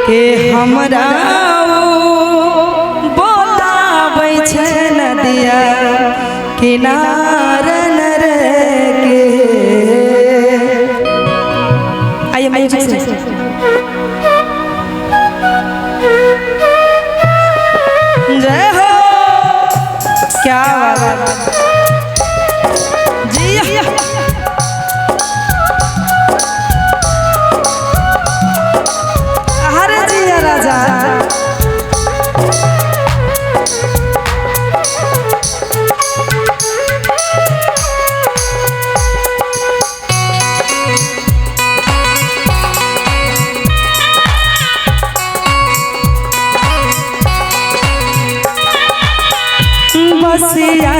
के हमरा बोलाबै छै नदिया किनारन रे के। आइए म्यूजिक से जय हो। क्या बात जी। हरे जी राजा बसिया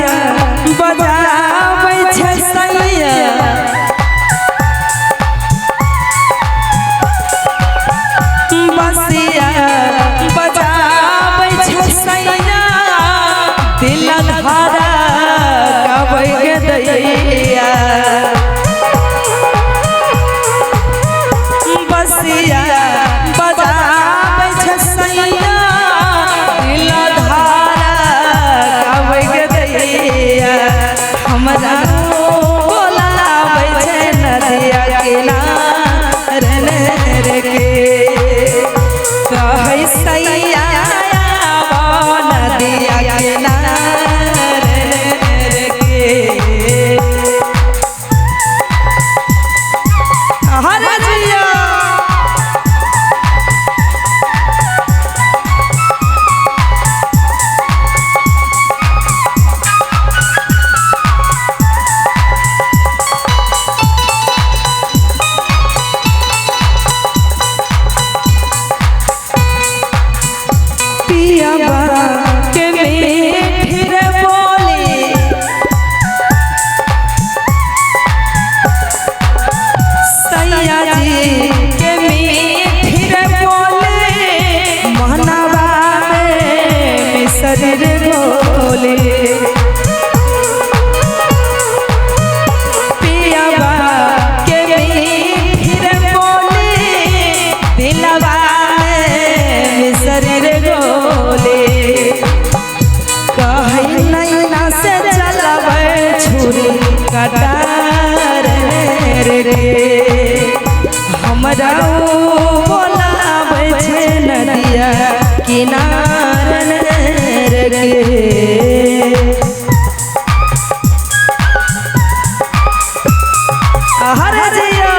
बजाबै छै सैया बसिया बजाबै छै सैया दिल धारा गाबै के दैया। बसिया बजाबै छै सैया दिल हमरा बोलाबै छै नदिया किनारन रे के। कहै सैया नदिया किनारन रे के। हरे जिया के मीठी रे बोली सैया जी के मीठी रे बोली महनावा में मिसरी रे बोली। पियावा के मीठी रे बोली दिलवा में मिसरी रे बोली। कहै नैना से चलबै छुरी कटार रे के। हमरा बोलाबै छै नदिया किनारन रे के। हरे जिया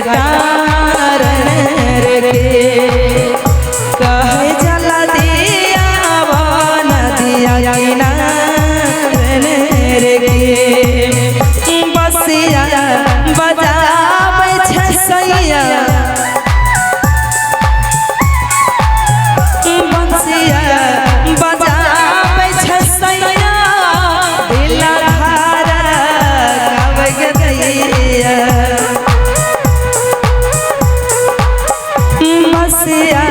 कटार रे कहे जला दिया नदिया रे बसिया बजाबै छै सैया बसिया बजाबै छै सैया दिला धारा गाबै गैया बसिया